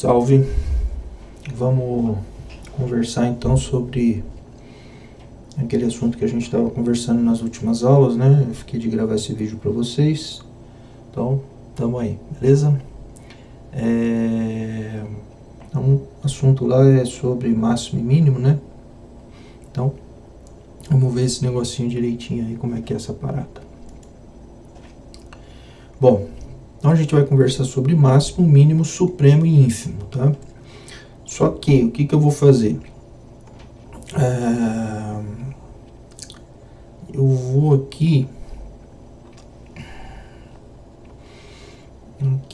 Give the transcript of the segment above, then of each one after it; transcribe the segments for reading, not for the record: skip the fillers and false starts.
Salve! Vamos conversar então sobre aquele assunto que a gente estava conversando nas últimas aulas, né? Eu fiquei de gravar esse vídeo para vocês. Então, tamo aí, beleza? Então, o assunto lá é sobre máximo e mínimo, né? Então, vamos ver esse negocinho direitinho aí, como é que é essa parada. Bom, então a gente vai conversar sobre máximo, mínimo, supremo e ínfimo, tá? Só que, o que eu vou fazer? Eu vou aqui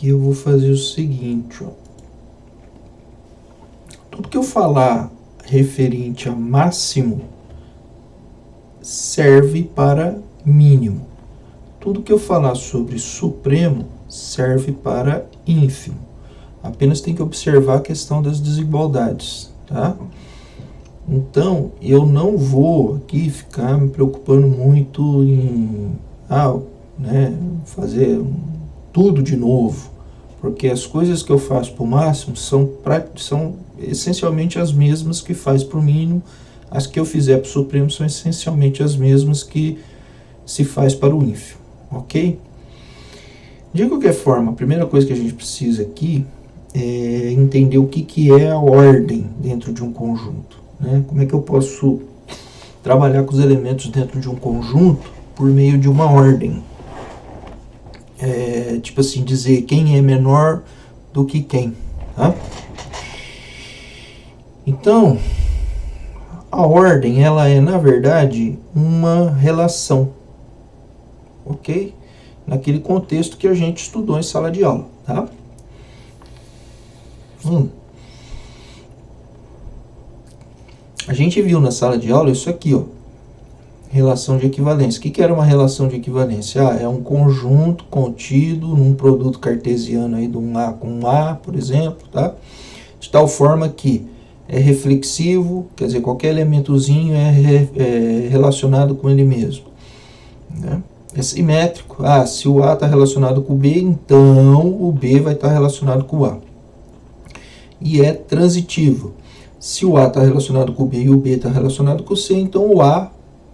eu vou fazer o seguinte, ó. Tudo que eu falar referente a máximo serve para mínimo. Tudo que eu falar sobre supremo serve para ínfimo. Apenas tem que observar a questão das desigualdades, tá? Então, eu não vou aqui ficar me preocupando muito em fazer tudo de novo, porque as coisas que eu faço para o máximo são essencialmente as mesmas que faz para o mínimo, as que eu fizer para o supremo são essencialmente as mesmas que se faz para o ínfimo, ok? De qualquer forma, a primeira coisa que a gente precisa aqui é entender o que é a ordem dentro de um conjunto, né? Como é que eu posso trabalhar com os elementos dentro de um conjunto por meio de uma ordem? Tipo assim, dizer quem é menor do que quem, tá? Então, a ordem, ela é, na verdade, uma relação, ok? Naquele contexto que a gente estudou em sala de aula, tá? A gente viu na sala de aula isso aqui, ó. Relação de equivalência. O que era uma relação de equivalência? É um conjunto contido num produto cartesiano aí de um A com um A, por exemplo, tá? De tal forma que é reflexivo, quer dizer, qualquer elementozinho é relacionado com ele mesmo, né? É simétrico. Se o A está relacionado com o B, então o B vai estar relacionado com o A. E é transitivo. Se o A está relacionado com o B e o B está relacionado com o C, então o A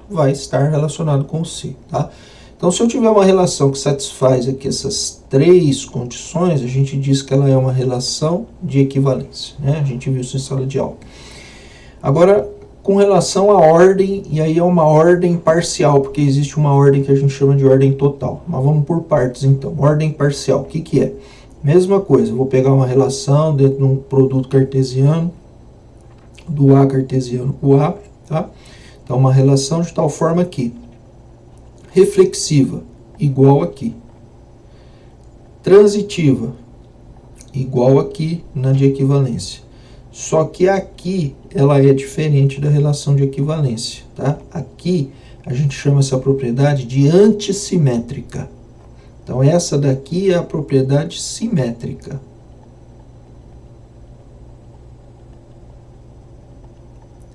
vai estar relacionado com o C, tá? Então, se eu tiver uma relação que satisfaz aqui essas três condições, a gente diz que ela é uma relação de equivalência, né? A gente viu isso em sala de aula. Agora, com relação à ordem, e aí é uma ordem parcial, porque existe uma ordem que a gente chama de ordem total. Mas vamos por partes, então. Ordem parcial, o que é? Mesma coisa, eu vou pegar uma relação dentro de um produto cartesiano, do A cartesiano com o A, tá? Então, uma relação de tal forma que reflexiva, igual aqui. Transitiva, igual aqui na de equivalência. Só que aqui ela é diferente da relação de equivalência, tá? Aqui a gente chama essa propriedade de antissimétrica. Então, essa daqui é a propriedade simétrica.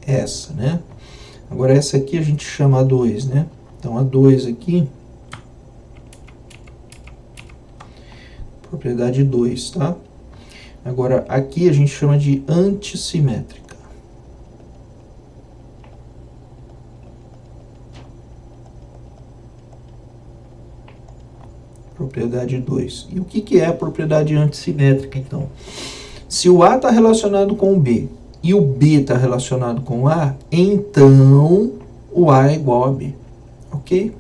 Essa, né? Agora, essa aqui a gente chama A2, né? Então, A2 aqui, propriedade 2, tá? Agora, aqui a gente chama de antissimétrica. Propriedade 2. E o que é a propriedade antissimétrica, então? Se o A está relacionado com o B e o B está relacionado com o A, então o A é igual a B, ok?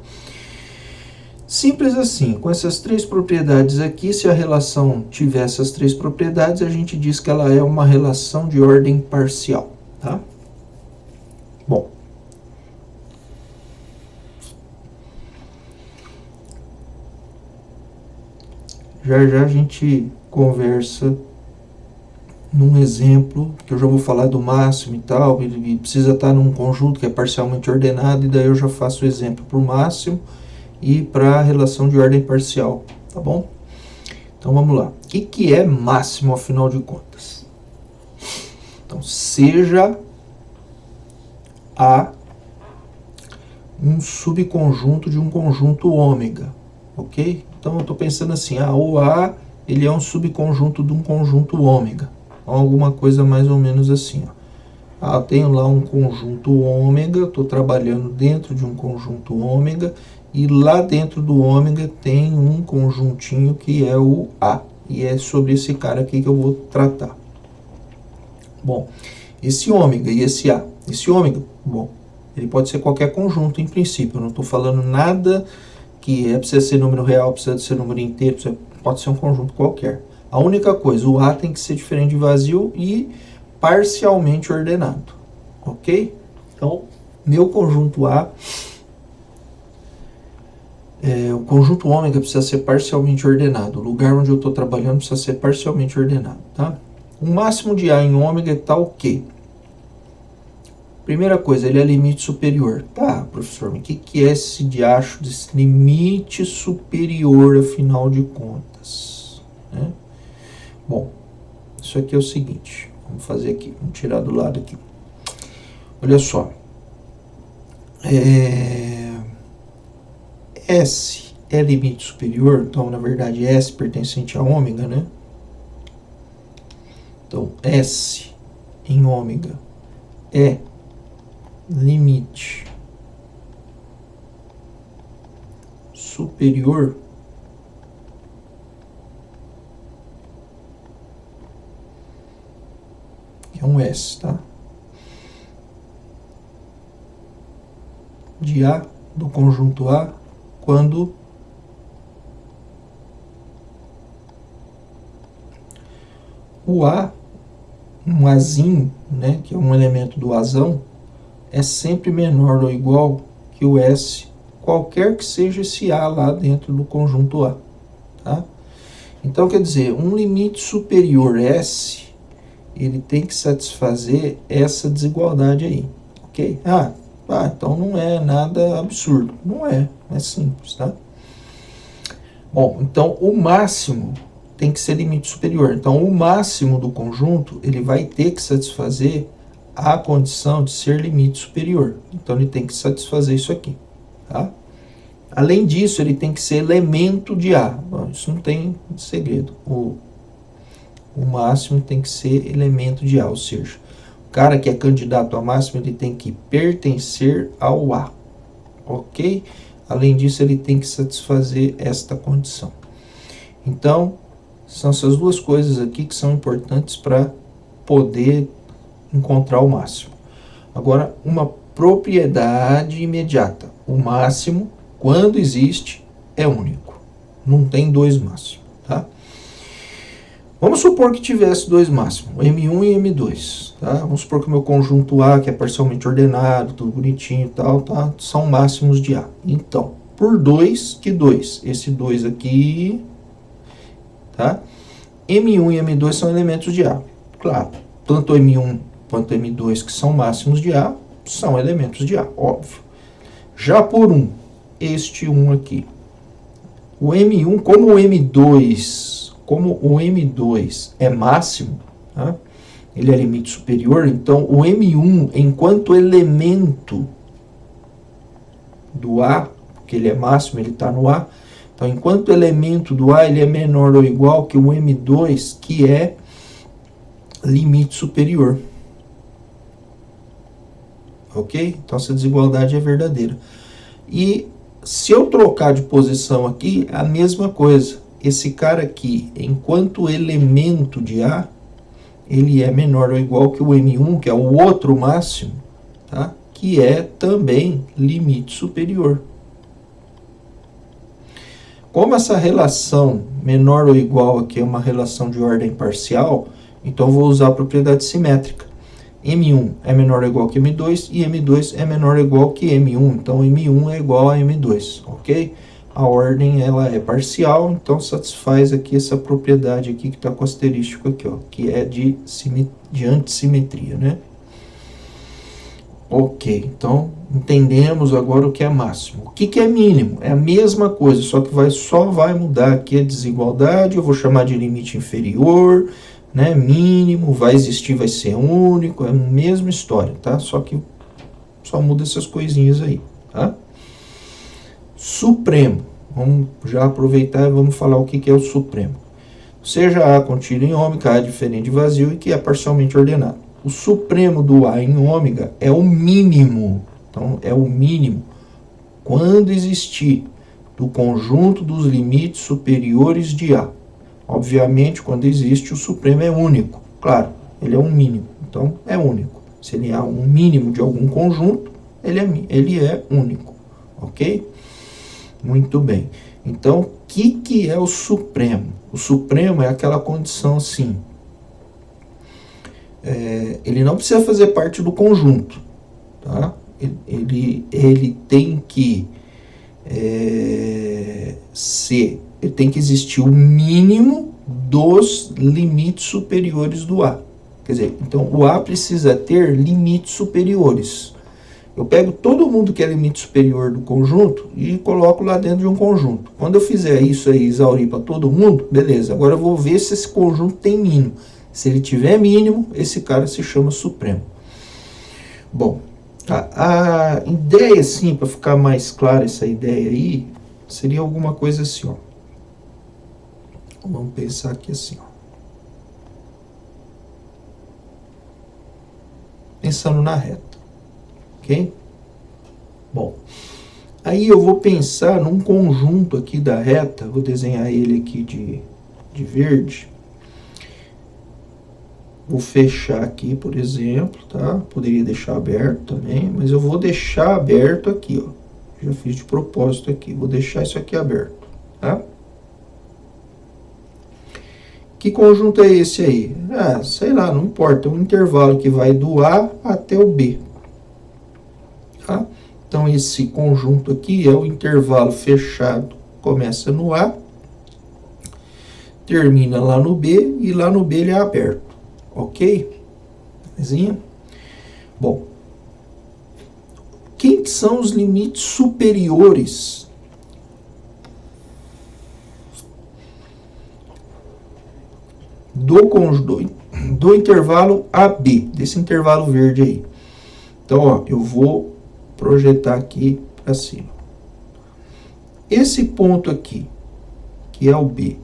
Simples assim, com essas três propriedades aqui, se a relação tiver essas três propriedades, a gente diz que ela é uma relação de ordem parcial, tá? Bom. Já a gente conversa num exemplo, que eu já vou falar do máximo e tal, ele precisa estar num conjunto que é parcialmente ordenado, e daí eu já faço o exemplo para o máximo e para a relação de ordem parcial, tá bom? Então vamos lá. O que é máximo, afinal de contas? Então, seja A um subconjunto de um conjunto ômega, ok? Então eu estou pensando assim, o A ele é um subconjunto de um conjunto ômega, alguma coisa mais ou menos assim, ó. Ah, tenho lá um conjunto ômega, estou trabalhando dentro de um conjunto ômega, e lá dentro do ômega tem um conjuntinho que é o A, e é sobre esse cara aqui que eu vou tratar. Bom, esse ômega e esse A, esse ômega, bom, ele pode ser qualquer conjunto em princípio, eu não estou falando nada que precisa ser número real, precisa ser número inteiro, pode ser um conjunto qualquer. A única coisa, o A tem que ser diferente de vazio e parcialmente ordenado, ok? Então, meu conjunto A, o conjunto ômega precisa ser parcialmente ordenado. O lugar onde eu estou trabalhando precisa ser parcialmente ordenado, tá? O máximo de A em ômega está o quê? Primeira coisa, ele é limite superior. Tá, professor, mas o que é esse diacho desse limite superior, afinal de contas? Né? Bom, isso aqui é o seguinte. Vamos fazer aqui, vamos tirar do lado aqui. Olha só. S é limite superior, então na verdade S pertencente a ômega, né? Então S em ômega é limite superior é um S, tá? De A, do conjunto A, quando o A, um Azinho, né, que é um elemento do Azão, é sempre menor ou igual que o S, qualquer que seja esse A lá dentro do conjunto A, tá? Então, quer dizer, um limite superior S, ele tem que satisfazer essa desigualdade aí, ok? Então não é nada absurdo. Não é simples, tá? Bom, então o máximo tem que ser limite superior. Então o máximo do conjunto, ele vai ter que satisfazer a condição de ser limite superior. Então ele tem que satisfazer isso aqui, tá? Além disso, ele tem que ser elemento de A. Bom, isso não tem segredo. O máximo tem que ser elemento de A, ou seja, o cara que é candidato a máximo, ele tem que pertencer ao A, ok? Além disso, ele tem que satisfazer esta condição. Então, são essas duas coisas aqui que são importantes para poder encontrar o máximo. Agora, uma propriedade imediata. O máximo, quando existe, é único. Não tem dois máximos, tá? Vamos supor que tivesse dois máximos, M1 e M2, tá? Vamos supor que o meu conjunto A, que é parcialmente ordenado, tudo bonitinho e tal, tá? São máximos de A. Então, por 2, que 2? Esse 2 aqui, tá? M1 e M2 são elementos de A. Claro, tanto M1 quanto M2, que são máximos de A, são elementos de A, óbvio. Já por 1, este 1 aqui. O M1, como o M2 é máximo, tá? Ele é limite superior, então o M1, enquanto elemento do A, porque ele é máximo, ele está no A, então enquanto elemento do A, ele é menor ou igual que o M2, que é limite superior. Ok? Então essa desigualdade é verdadeira. E se eu trocar de posição aqui, a mesma coisa. Esse cara aqui, enquanto elemento de A, ele é menor ou igual que o M1, que é o outro máximo, tá? Que é também limite superior. Como essa relação menor ou igual aqui é uma relação de ordem parcial, então eu vou usar a propriedade simétrica. M1 é menor ou igual que M2 e M2 é menor ou igual que M1. Então M1 é igual a M2, ok? A ordem ela é parcial, então satisfaz aqui essa propriedade aqui que está com o asterístico aqui, ó, que é de antissimetria, né? Ok, então entendemos agora o que é máximo. O que é mínimo? É a mesma coisa, só que só vai mudar aqui a desigualdade, eu vou chamar de limite inferior, né? Mínimo, vai existir, vai ser único, é a mesma história, tá? Só que só muda essas coisinhas aí, tá? Supremo. Vamos já aproveitar e vamos falar o que é o supremo. seja A contido em ômega, A diferente de vazio e que é parcialmente ordenado. O supremo do A em ômega é o mínimo. Então, é o mínimo quando existir do conjunto dos limites superiores de A. Obviamente, quando existe, o supremo é único. Claro, ele é um mínimo, então é único. Se ele é um mínimo de algum conjunto, ele é único, ok? Muito bem. Então, o que é o supremo? O supremo é aquela condição assim. Ele não precisa fazer parte do conjunto, tá? Ele tem que ele tem que existir o mínimo dos limites superiores do A. Quer dizer, então o A precisa ter limites superiores. Eu pego todo mundo que é limite superior do conjunto e coloco lá dentro de um conjunto. Quando eu fizer isso aí, exaurir para todo mundo, beleza. Agora eu vou ver se esse conjunto tem mínimo. Se ele tiver mínimo, esse cara se chama supremo. Bom, a ideia, assim, para ficar mais clara essa ideia aí, seria alguma coisa assim, ó. Vamos pensar aqui assim, ó. Pensando na reta, ok? Bom, aí eu vou pensar num conjunto aqui da reta, vou desenhar ele aqui de verde. Vou fechar aqui, por exemplo, tá? Poderia deixar aberto também, mas eu vou deixar aberto aqui, ó. Já fiz de propósito aqui, vou deixar isso aqui aberto, tá? Que conjunto é esse aí? Ah, sei lá, não importa, é um intervalo que vai do A até o B, tá? Então, esse conjunto aqui é o intervalo fechado, começa no A, termina lá no B, e lá no B ele é aberto, ok? Belezinha? Bom, quem são os limites superiores do intervalo AB, desse intervalo verde aí? Então, ó, eu vou projetar aqui para cima. Esse ponto aqui, que é o B,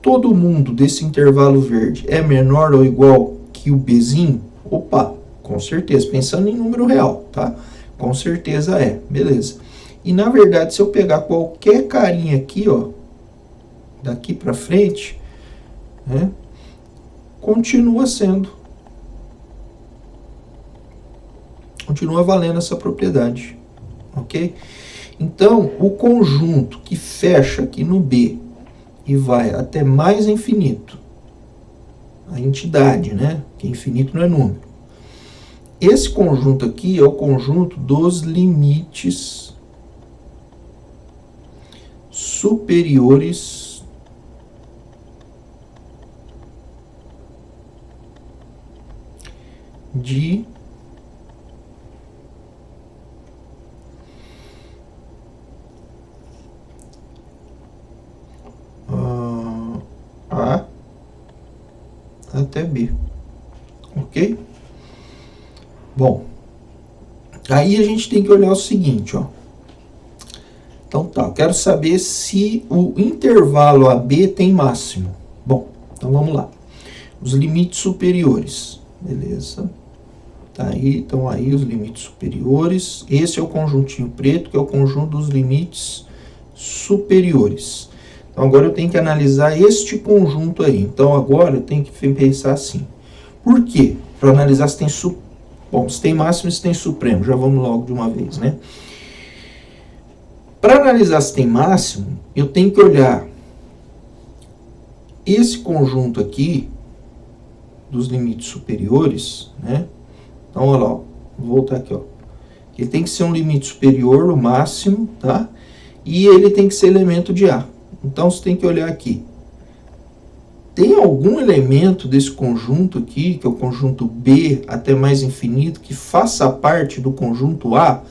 todo mundo desse intervalo verde é menor ou igual que o Bzinho? Opa, com certeza, pensando em número real, tá? Com certeza é, beleza. E na verdade, se eu pegar qualquer carinha aqui, ó, daqui para frente, né, continua valendo essa propriedade, ok? Então, o conjunto que fecha aqui no B e vai até mais infinito, a entidade, né? Que infinito não é número. Esse conjunto aqui é o conjunto dos limites superiores de A até B, ok? Bom, aí a gente tem que olhar o seguinte, ó. Então tá, eu quero saber se o intervalo AB tem máximo. Bom, então vamos lá. Os limites superiores, beleza? Tá aí, então aí os limites superiores. Esse é o conjuntinho preto, que é o conjunto dos limites superiores. Então agora eu tenho que analisar este conjunto aí. Então agora eu tenho que pensar assim. Por quê? Para analisar se tem bom, se tem máximo e se tem supremo. Já vamos logo de uma vez, né? Para analisar se tem máximo, eu tenho que olhar esse conjunto aqui dos limites superiores, né? Então, olha lá, ó, vou voltar aqui, ó. Ele tem que ser um limite superior, o máximo, tá? E ele tem que ser elemento de A. Então, você tem que olhar aqui. Tem algum elemento desse conjunto aqui, que é o conjunto B até mais infinito, que faça parte do conjunto A?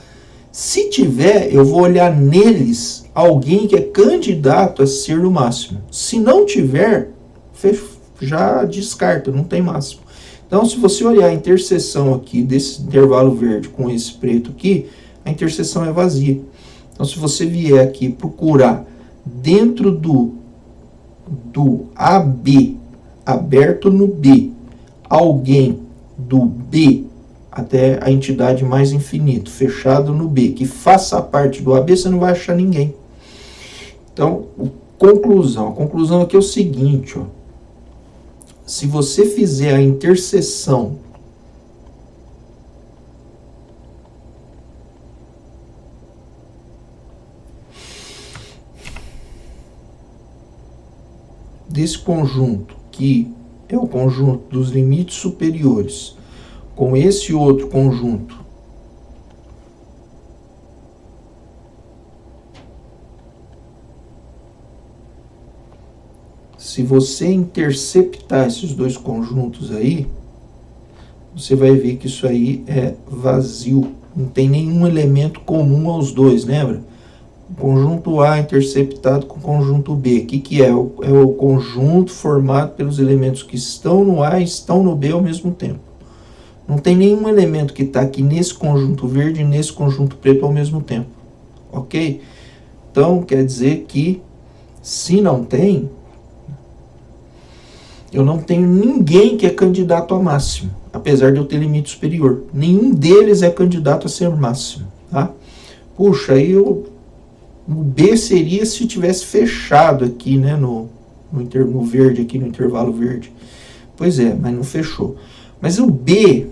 Se tiver, eu vou olhar neles alguém que é candidato a ser o máximo. Se não tiver, já descarta, não tem máximo. Então, se você olhar a interseção aqui desse intervalo verde com esse preto aqui, a interseção é vazia. Então, se você vier aqui procurar dentro do do AB aberto no B, alguém do B até a entidade mais infinito, fechado no B, que faça parte do AB, você não vai achar ninguém. Então, a conclusão aqui é o seguinte, ó. Se você fizer a interseção desse conjunto, que é o conjunto dos limites superiores, com esse outro conjunto, se você interceptar esses dois conjuntos aí, você vai ver que isso aí é vazio. Não tem nenhum elemento comum aos dois, lembra? O conjunto A interceptado com o conjunto B. O que é? É o conjunto formado pelos elementos que estão no A e estão no B ao mesmo tempo. Não tem nenhum elemento que está aqui nesse conjunto verde e nesse conjunto preto ao mesmo tempo. Ok? Então, quer dizer que, se não tem, eu não tenho ninguém que é candidato a máximo, apesar de eu ter limite superior. Nenhum deles é candidato a ser máximo. Tá? Puxa, aí o B seria se tivesse fechado aqui, né, no verde, aqui no intervalo verde. Pois é, mas não fechou. Mas o B,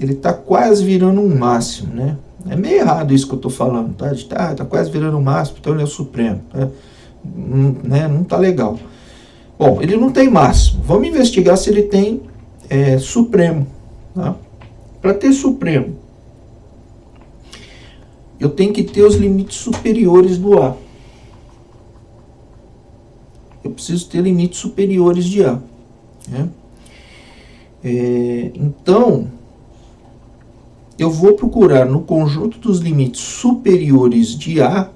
ele está quase virando um máximo, né? É meio errado isso que eu estou falando, tá? Tá quase virando um máximo, então ele é o supremo, tá? Não tá legal. Bom, ele não tem máximo. Vamos investigar se ele tem supremo, tá? Para ter supremo, eu tenho que ter os limites superiores do A. Eu preciso ter limites superiores de A, né? Então, eu vou procurar no conjunto dos limites superiores de A,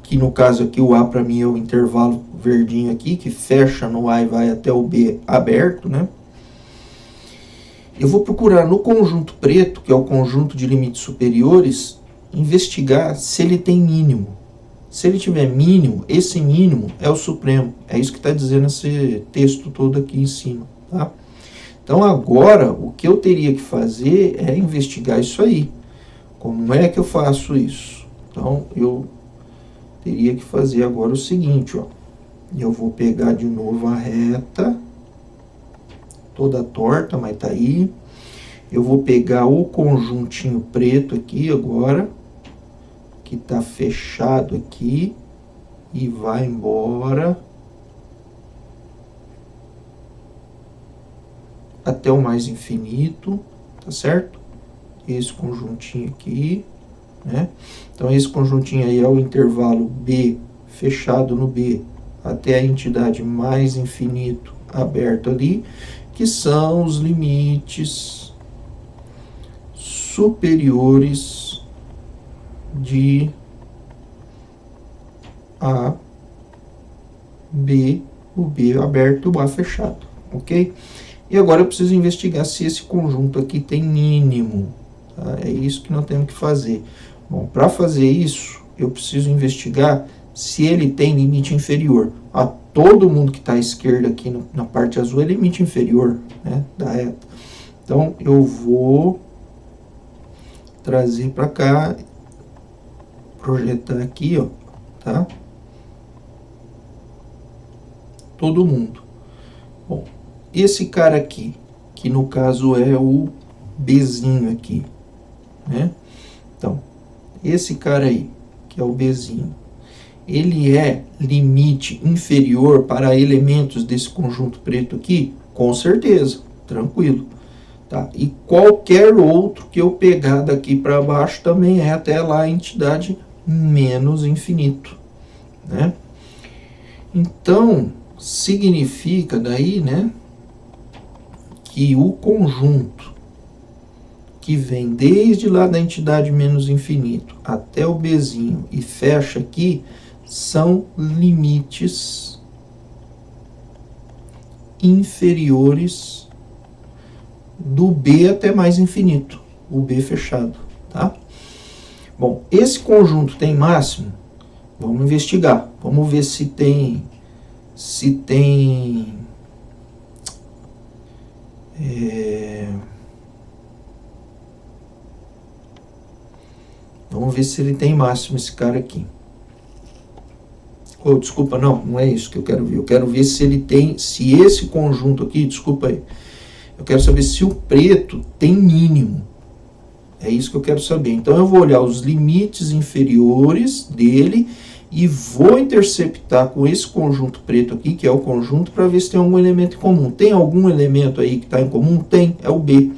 que no caso aqui o A para mim é o intervalo verdinho aqui, que fecha no A e vai até o B aberto, né? Eu vou procurar no conjunto preto, que é o conjunto de limites superiores, investigar se ele tem mínimo. Se ele tiver mínimo, esse mínimo é o supremo. É isso que está dizendo esse texto todo aqui em cima, tá? Então agora, o que eu teria que fazer é investigar isso aí. Como é que eu faço isso? Então eu teria que fazer agora o seguinte, ó. Eu vou pegar de novo a reta, toda torta, mas tá aí. Eu vou pegar o conjuntinho preto aqui agora, que tá fechado aqui, e vai embora até o mais infinito, tá certo? Esse conjuntinho aqui, né? Então esse conjuntinho aí é o intervalo B fechado no B até a entidade mais infinito aberto ali, que são os limites superiores de A, B, o B aberto e o A fechado, ok? E agora eu preciso investigar se esse conjunto aqui tem mínimo, tá? É isso que nós temos que fazer. Bom, para fazer isso, eu preciso investigar se ele tem limite inferior. A todo mundo que está à esquerda aqui na parte azul é limite inferior, né, da reta. Então, eu vou trazer para cá, projetar aqui, ó, tá? Todo mundo. Bom, esse cara aqui, que no caso é o Bzinho aqui, né? Então, esse cara aí, que é o Bzinho, ele é limite inferior para elementos desse conjunto preto aqui? Com certeza, tranquilo. Tá? E qualquer outro que eu pegar daqui para baixo também é até lá a entidade menos infinito, né? Então, significa daí, né, que o conjunto que vem desde lá da entidade menos infinito até o Bzinho e fecha aqui são limites inferiores do B até mais infinito, o B fechado, tá? Bom, esse conjunto tem máximo? Vamos investigar, vamos ver se tem se tem vamos ver se ele tem máximo, esse cara aqui. Oh, desculpa, não é isso que eu quero ver. Eu quero ver se ele tem, se esse conjunto aqui, desculpa aí, eu quero saber se o preto tem mínimo. É isso que eu quero saber. Então eu vou olhar os limites inferiores dele e vou interceptar com esse conjunto preto aqui, que é o conjunto, para ver se tem algum elemento em comum. Tem algum elemento aí que está em comum? Tem, é o B.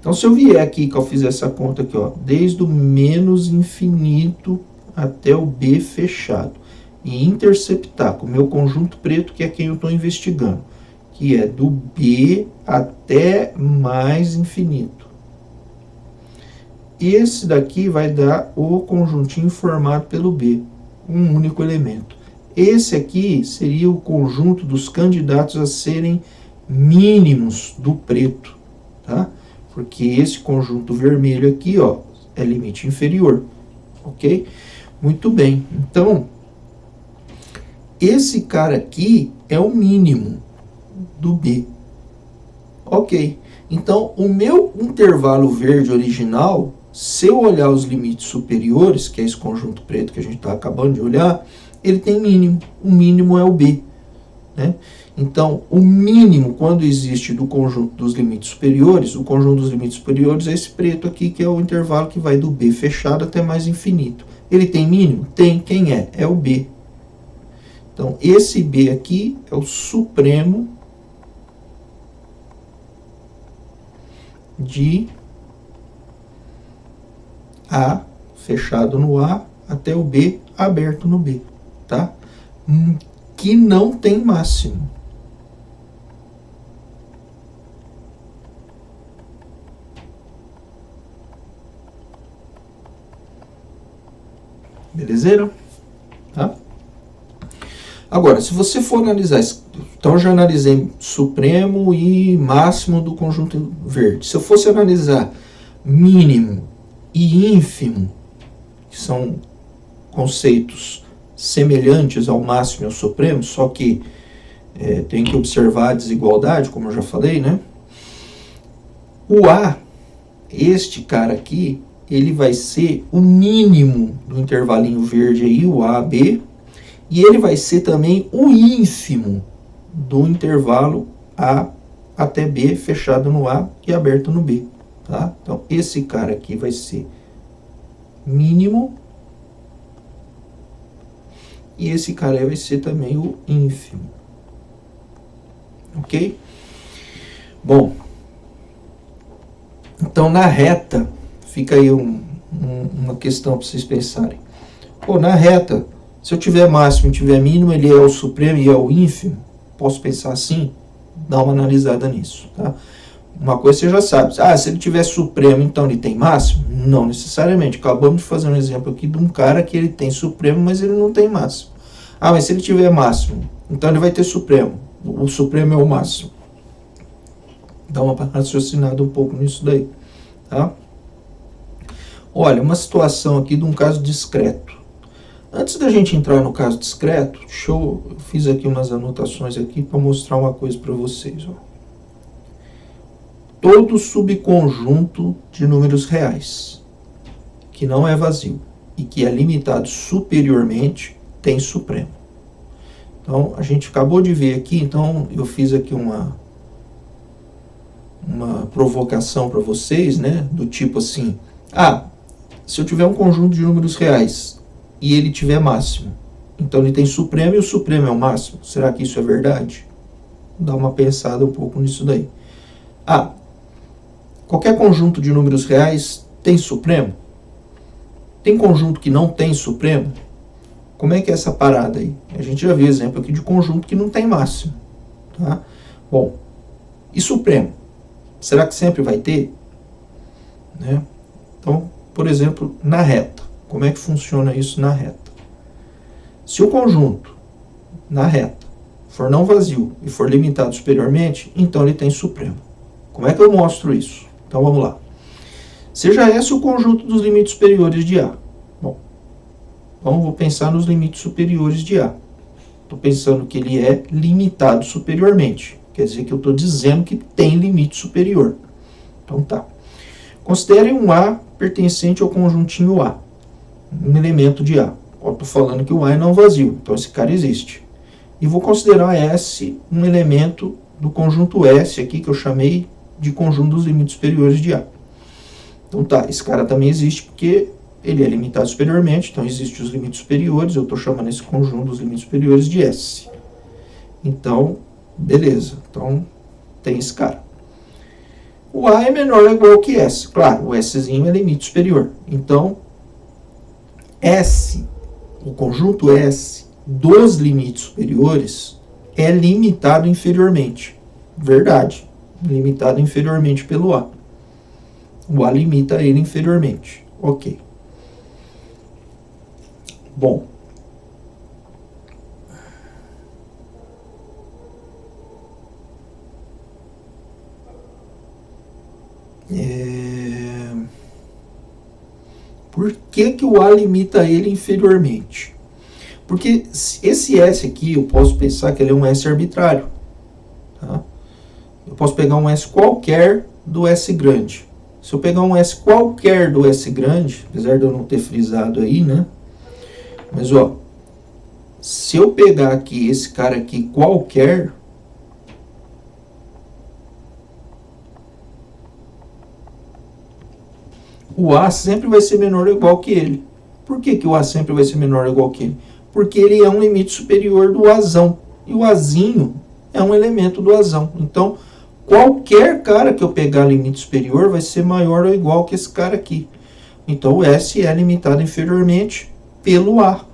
Então se eu vier aqui, que eu fizer essa conta aqui, ó, desde o menos infinito até o B fechado, e interceptar com o meu conjunto preto, que é quem eu estou investigando, que é do B até mais infinito. Esse daqui vai dar o conjuntinho formado pelo B, um único elemento. Esse aqui seria o conjunto dos candidatos a serem mínimos do preto, tá? Porque esse conjunto vermelho aqui, ó, é limite inferior, ok? Muito bem, então, esse cara aqui é o mínimo do B, ok? Então, o meu intervalo verde original, se eu olhar os limites superiores, que é esse conjunto preto que a gente está acabando de olhar, ele tem mínimo. O mínimo é o B, né? Então, o mínimo, quando existe do conjunto dos limites superiores, o conjunto dos limites superiores é esse preto aqui, que é o intervalo que vai do B fechado até mais infinito. Ele tem mínimo? Tem. Quem é? É o B. Então, esse B aqui é o supremo de A fechado no A até o B aberto no B, tá? Que não tem máximo. Belezeira? Tá? Agora, se você for analisar, então eu já analisei supremo e máximo do conjunto verde. Se eu fosse analisar mínimo e ínfimo, que são conceitos semelhantes ao máximo e ao supremo, só que tem que observar a desigualdade, como eu já falei, né? O A, este cara aqui, ele vai ser o mínimo do intervalinho verde aí, o AB, e ele vai ser também o ínfimo do intervalo A até B, fechado no A e aberto no B. Tá? Então, esse cara aqui vai ser mínimo e esse cara aí vai ser também o ínfimo. Ok? Bom, então na reta, fica aí uma questão para vocês pensarem. Pô, na reta, se eu tiver máximo e tiver mínimo, ele é o supremo e é o ínfimo? Posso pensar assim? Dá uma analisada nisso, tá? Uma coisa você já sabe. Se ele tiver supremo, então ele tem máximo? Não necessariamente. Acabamos de fazer um exemplo aqui de um cara que ele tem supremo, mas ele não tem máximo. Mas se ele tiver máximo, então ele vai ter supremo. O supremo é o máximo. Dá uma raciocinada um pouco nisso daí, tá? Olha, uma situação aqui de um caso discreto. Antes da gente entrar no caso discreto, eu fiz aqui umas anotações aqui para mostrar uma coisa para vocês, ó. Todo subconjunto de números reais, que não é vazio e que é limitado superiormente, tem supremo. Então, a gente acabou de ver aqui, então eu fiz aqui uma provocação para vocês, né? Do tipo assim, se eu tiver um conjunto de números reais e ele tiver máximo, então ele tem supremo e o supremo é o máximo. Será que isso é verdade? Dá uma pensada um pouco nisso daí. Qualquer conjunto de números reais tem supremo? Tem conjunto que não tem supremo? Como é que é essa parada aí? A gente já viu exemplo aqui de conjunto que não tem máximo, tá? Bom, e supremo? Será que sempre vai ter? Né? Então, por exemplo, na reta. Como é que funciona isso na reta? Se o conjunto, na reta, for não vazio e for limitado superiormente, então ele tem supremo. Como é que eu mostro isso? Então vamos lá. Seja esse o conjunto dos limites superiores de A. Bom, vou pensar nos limites superiores de A. Estou pensando que ele é limitado superiormente. Quer dizer que eu estou dizendo que tem limite superior. Então tá. Considere um A pertencente ao conjuntinho A. Um elemento de A. Eu estou falando que o A é não vazio. Então esse cara existe. E vou considerar S um elemento do conjunto S aqui, que eu chamei de conjunto dos limites superiores de A. Então tá, esse cara também existe porque ele é limitado superiormente, então existem os limites superiores, eu estou chamando esse conjunto dos limites superiores de S. Então, beleza. Então, tem esse cara. O A é menor ou igual que S. Claro, o Szinho é limite superior. Então, S, o conjunto S dos limites superiores é limitado inferiormente. Verdade. Limitado inferiormente pelo A. O A limita ele inferiormente. Ok. Bom. Por que o A limita ele inferiormente? Porque esse S aqui, eu posso pensar que ele é um S arbitrário. Tá? Eu posso pegar um S qualquer do S grande. Se eu pegar um S qualquer do S grande, apesar de eu não ter frisado aí, né? Mas, ó, se eu pegar aqui esse cara aqui qualquer, o A sempre vai ser menor ou igual que ele. Por que o A sempre vai ser menor ou igual que ele? Porque ele é um limite superior do Azão. E o Azinho é um elemento do Azão. Então, qualquer cara que eu pegar limite superior vai ser maior ou igual que esse cara aqui. Então, o S é limitado inferiormente pelo A.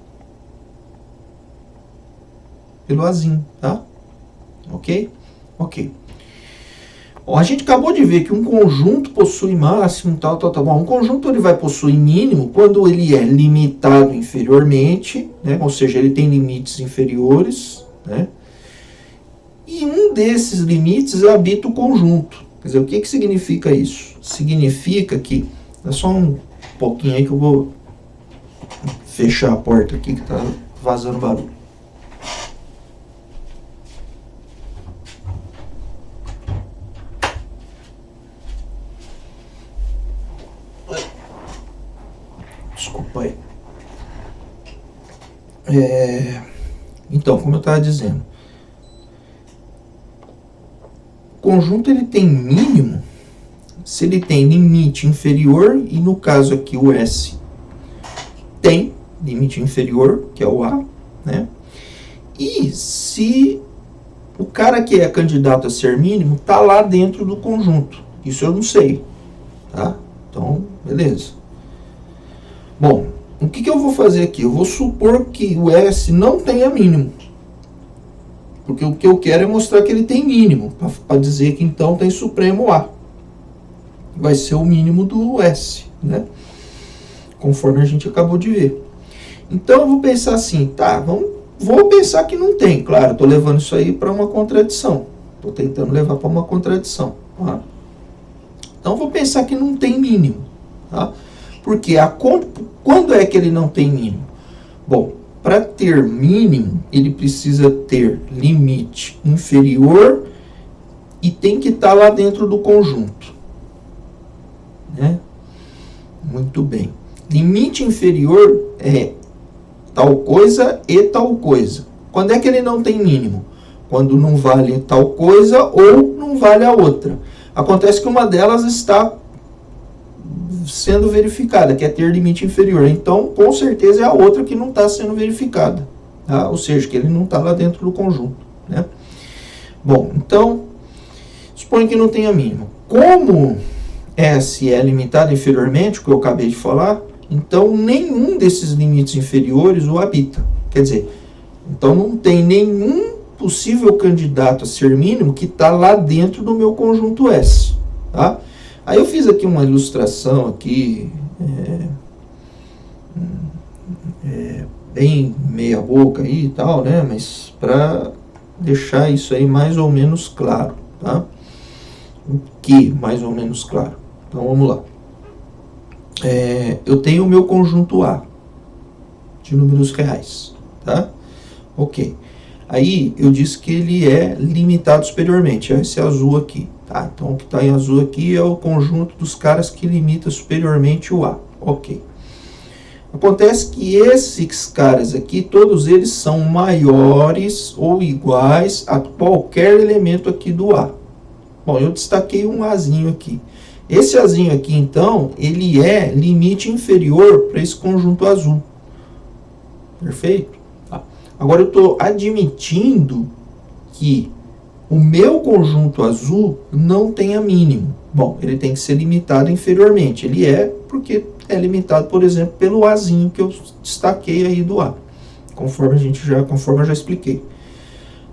Pelo Azinho, tá? Ok? Ok. Bom, a gente acabou de ver que um conjunto possui máximo, tal. Bom, um conjunto ele vai possuir mínimo quando ele é limitado inferiormente, né? Ou seja, ele tem limites inferiores, né? E um desses limites habita o conjunto. Quer dizer, o que significa isso? Significa que... É só um pouquinho aí que eu vou fechar a porta aqui que está vazando barulho. Desculpa aí. Então, como eu estava dizendo, o conjunto ele tem mínimo se ele tem limite inferior, e no caso aqui o S tem limite inferior, que é o A, né? E se o cara que é candidato a ser mínimo está lá dentro do conjunto. Isso eu não sei, tá? Então, beleza. Bom, o que eu vou fazer aqui? Eu vou supor que o S não tenha mínimo. Porque o que eu quero é mostrar que ele tem mínimo, para dizer que então tem supremo A. Vai ser o mínimo do S, né? Conforme a gente acabou de ver. Então eu vou pensar assim, tá, vou pensar que não tem. Claro, estou levando isso aí para uma contradição. Estou tentando levar para uma contradição. Tá? Então eu vou pensar que não tem mínimo. Tá? Porque quando é que ele não tem mínimo? Bom, para ter mínimo, ele precisa ter limite inferior e tem que estar lá dentro do conjunto. Né? Muito bem. Limite inferior é tal coisa e tal coisa. Quando é que ele não tem mínimo? Quando não vale tal coisa ou não vale a outra. Acontece que uma delas está sendo verificada, que é ter limite inferior. Então, com certeza é a outra que não está sendo verificada. Tá? Ou seja, que ele não está lá dentro do conjunto. Né? Bom, então, suponho que não tenha mínimo. Como S é limitado inferiormente, o que eu acabei de falar, então nenhum desses limites inferiores o habita. Quer dizer, então não tem nenhum possível candidato a ser mínimo que está lá dentro do meu conjunto S. Tá? Aí eu fiz aqui uma ilustração aqui, bem meia boca aí e tal, né? Mas para deixar isso aí mais ou menos claro, tá? O que mais ou menos claro? Então vamos lá. Eu tenho o meu conjunto A de números reais, tá? Ok. Aí eu disse que ele é limitado superiormente, é esse azul aqui, tá? Então o que está em azul aqui é o conjunto dos caras que limita superiormente o A, ok. Acontece que esses caras aqui, todos eles são maiores ou iguais a qualquer elemento aqui do A. Bom, eu destaquei um Azinho aqui. Esse Azinho aqui, então, ele é limite inferior para esse conjunto azul. Perfeito? Tá. Agora eu estou admitindo que o meu conjunto azul não tenha mínimo. Bom, ele tem que ser limitado inferiormente. Ele é porque é limitado, por exemplo, pelo Azinho que eu destaquei aí do A, conforme eu já expliquei.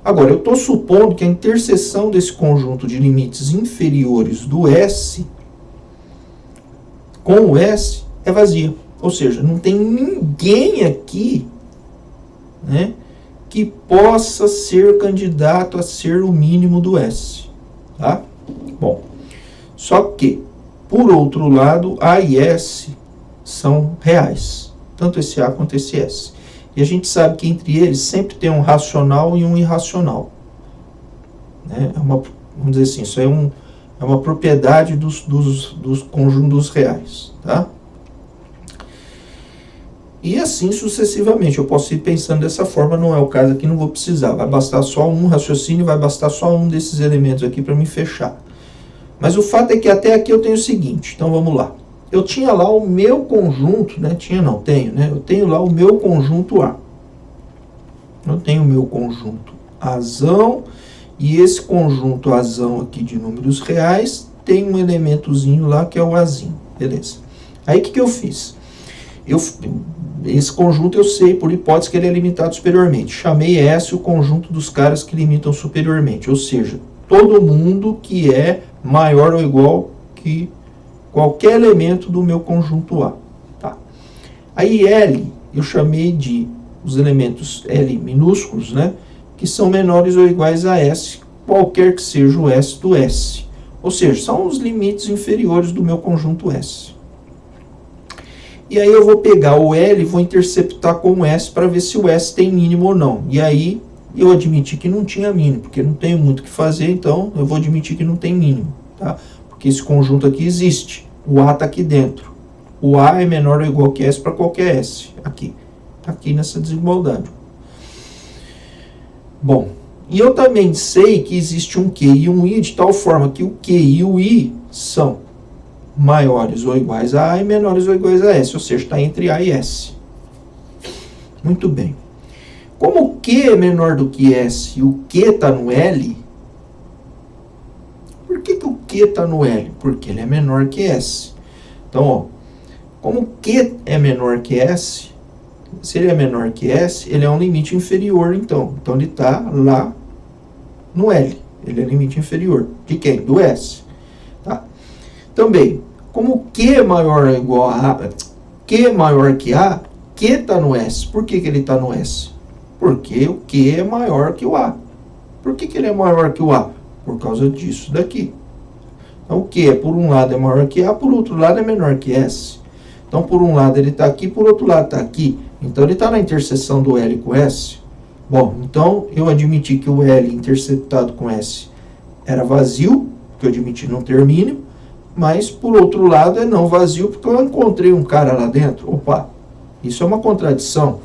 Agora, eu estou supondo que a interseção desse conjunto de limites inferiores do S com o S é vazia. Ou seja, não tem ninguém aqui, né, que possa ser candidato a ser o mínimo do S. Tá? Bom, só que, por outro lado, A e S são reais. Tanto esse A quanto esse S. E a gente sabe que entre eles sempre tem um racional e um irracional. Né? Vamos dizer assim, isso é uma propriedade dos conjuntos reais. Tá? E assim sucessivamente. Eu posso ir pensando dessa forma, não é o caso aqui, não vou precisar. Vai bastar só um raciocínio, vai bastar só um desses elementos aqui para me fechar. Mas o fato é que até aqui eu tenho o seguinte, então vamos lá. Eu tinha lá o meu conjunto, né? Eu tenho lá o meu conjunto A. Eu tenho o meu conjunto Azão, e esse conjunto Azão aqui de números reais tem um elementozinho lá que é o Azinho, beleza. Aí o que eu fiz? Esse conjunto eu sei, por hipótese, que ele é limitado superiormente. Chamei S o conjunto dos caras que limitam superiormente, ou seja, todo mundo que é maior ou igual que qualquer elemento do meu conjunto A. Tá? Aí L eu chamei de os elementos L minúsculos, né, que são menores ou iguais a S, qualquer que seja o S do S. Ou seja, são os limites inferiores do meu conjunto S. E aí eu vou pegar o L e vou interceptar com o S para ver se o S tem mínimo ou não. E aí eu admiti que não tinha mínimo, porque não tenho muito o que fazer, então eu vou admitir que não tem mínimo. Tá? Porque esse conjunto aqui existe. O A está aqui dentro. O A é menor ou igual que S para qualquer S. Aqui nessa desigualdade. Bom, e eu também sei que existe um Q e um I de tal forma que o Q e o I são maiores ou iguais a A e menores ou iguais a S. Ou seja, está entre A e S. Muito bem. Como o Q é menor do que S e o Q está no L, por que o Q está no L? Porque ele é menor que S. Então, ó, como o Q é menor que S, se ele é menor que S, ele é um limite inferior, então. Então, ele está lá no L. Ele é limite inferior. De quem? Do S. Tá? Também, como o Q é maior ou igual a A, Q é maior que A, Q está no S. Por que ele está no S? Porque o Q é maior que o A. Por que ele é maior que o A? Por causa disso daqui. Então, o Q, por um lado, é maior que A, por outro lado, é menor que S. Então, por um lado, ele está aqui, por outro lado, está aqui. Então, ele está na interseção do L com S. Bom, então, eu admiti que o L interceptado com S era vazio, porque eu admiti não ter mínimo, mas, por outro lado, é não vazio, porque eu encontrei um cara lá dentro. Opa, isso é uma contradição.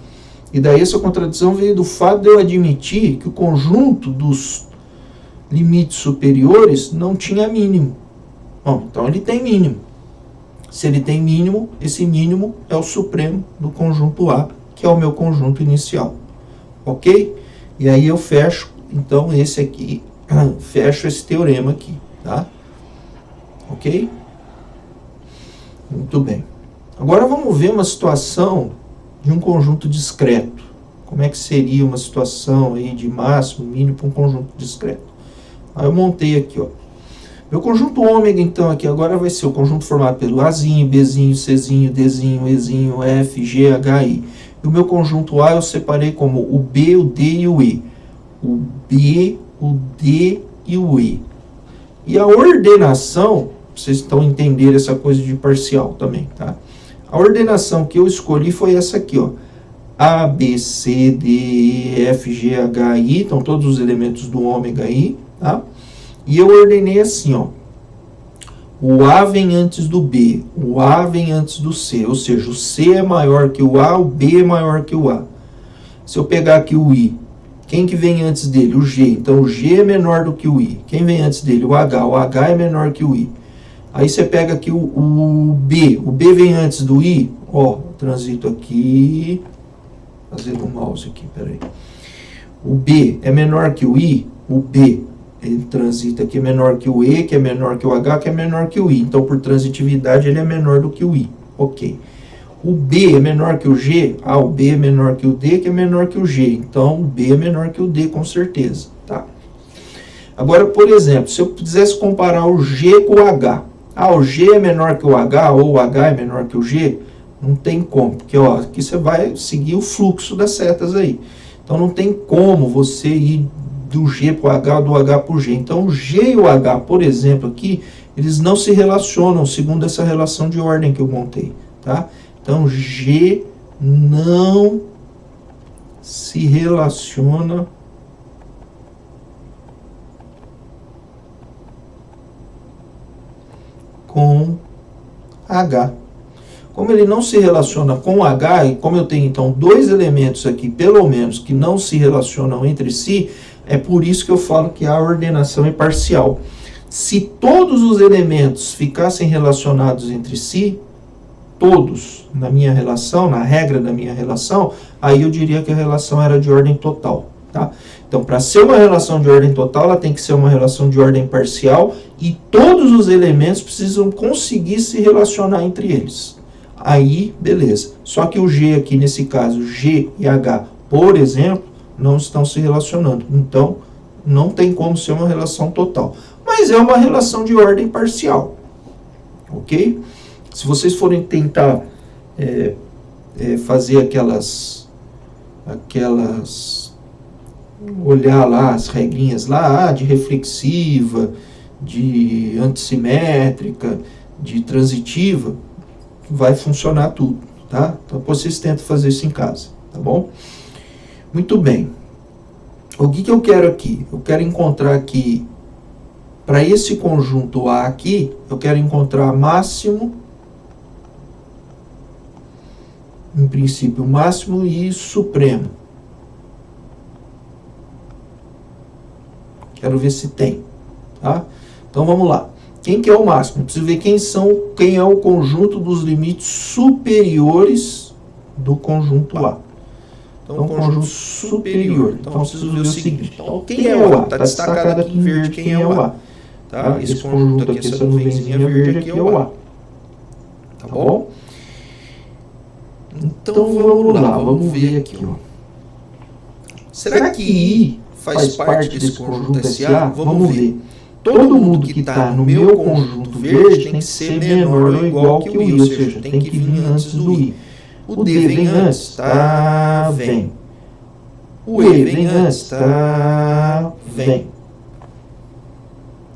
E daí, essa contradição veio do fato de eu admitir que o conjunto dos limites superiores não tinha mínimo. Bom, então ele tem mínimo. Se ele tem mínimo, esse mínimo é o supremo do conjunto A, que é o meu conjunto inicial. Ok? E aí eu fecho, então, esse aqui, fecho esse teorema aqui, tá? Ok? Muito bem. Agora vamos ver uma situação de um conjunto discreto. Como é que seria uma situação aí de máximo, mínimo para um conjunto discreto? Aí eu montei aqui, ó. Meu conjunto ômega, então, aqui agora vai ser o conjunto formado pelo Azinho, Bzinho, Czinho, Dzinho, Ezinho, F, G, H, I. E o meu conjunto A eu separei como o B, o D e o E. O B, o D e o E. E a ordenação, vocês estão entendendo essa coisa de parcial também, tá? A ordenação que eu escolhi foi essa aqui, ó. A, B, C, D, E, F, G, H, I, então todos os elementos do ômega I, tá? E eu ordenei assim, ó. O A vem antes do B, o A vem antes do C, ou seja, o C é maior que o A, o B é maior que o A. Se eu pegar aqui o I, quem que vem antes dele? O G, então o G é menor do que o I. Quem vem antes dele? O H é menor que o I. Aí você pega aqui o B vem antes do I, ó, transito aqui, fazendo o mouse aqui, peraí. O B é menor que o I, o B, ele transita aqui é menor que o E, que é menor que o H, que é menor que o I. Então, por transitividade, ele é menor do que o I. Ok. O B é menor que o G, o B é menor que o D, que é menor que o G. Então, o B é menor que o D, com certeza, tá? Agora, por exemplo, se eu quisesse comparar o G com o H, o G é menor que o H, ou o H é menor que o G, não tem como, porque ó, aqui você vai seguir o fluxo das setas aí. Então, não tem como você ir do G para o H, do H para o G. Então, o G e o H, por exemplo, aqui, eles não se relacionam segundo essa relação de ordem que eu montei, tá? Então, G não se relaciona com H. Como ele não se relaciona com H, e como eu tenho então dois elementos aqui, pelo menos, que não se relacionam entre si, é por isso que eu falo que a ordenação é parcial. Se todos os elementos ficassem relacionados entre si, todos, na minha relação, na regra da minha relação, aí eu diria que a relação era de ordem total, tá? Então, para ser uma relação de ordem total, ela tem que ser uma relação de ordem parcial e todos os elementos precisam conseguir se relacionar entre eles. Aí, beleza. Só que o G aqui, nesse caso, G e H, por exemplo, não estão se relacionando. Então, não tem como ser uma relação total. Mas é uma relação de ordem parcial. Ok? Se vocês forem tentar fazer aquelas olhar lá as regrinhas lá, de reflexiva, de antissimétrica, de transitiva, vai funcionar tudo, tá? Então vocês tentam fazer isso em casa, tá bom? Muito bem. O que eu quero aqui? Eu quero encontrar aqui, para esse conjunto A aqui, eu quero encontrar máximo, em princípio, máximo e supremo. Quero ver se tem, tá? Então vamos lá. Quem que é o máximo? Eu preciso ver quem é o conjunto dos limites superiores do conjunto A. Então, conjunto superior. Então, eu preciso ver o seguinte. Então, quem é o A? Está destacado aqui em verde quem é o A. Tá? Esse conjunto aqui, essa nuvenzinha verde aqui é o A. Tá bom? Então, vamos lá. Vamos ver aqui, ó. Será que I faz parte desse conjunto SA? Vamos ver. Todo mundo que está no meu conjunto verde tem que ser menor ou igual que o I, ou seja, tem que vir antes do I. O D vem antes, tá? Vem. O E vem antes, tá? Vem.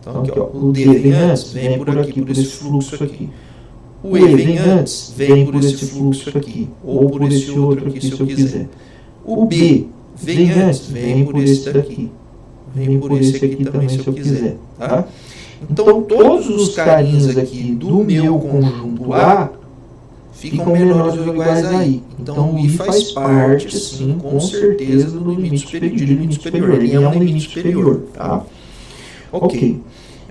Então, aqui, ó, o D vem antes, vem por aqui, por esse fluxo aqui. O E vem antes, vem por esse fluxo aqui, ou por esse outro aqui, se eu quiser. O B vem antes, vem por esse daqui. Vem por esse aqui também, se eu quiser, tá? Então, todos os carinhos aqui do meu conjunto A ficam menores ou iguais a I. Então, o I faz parte, sim, com certeza, do limite superior. Ele é um limite superior, tá? Ok.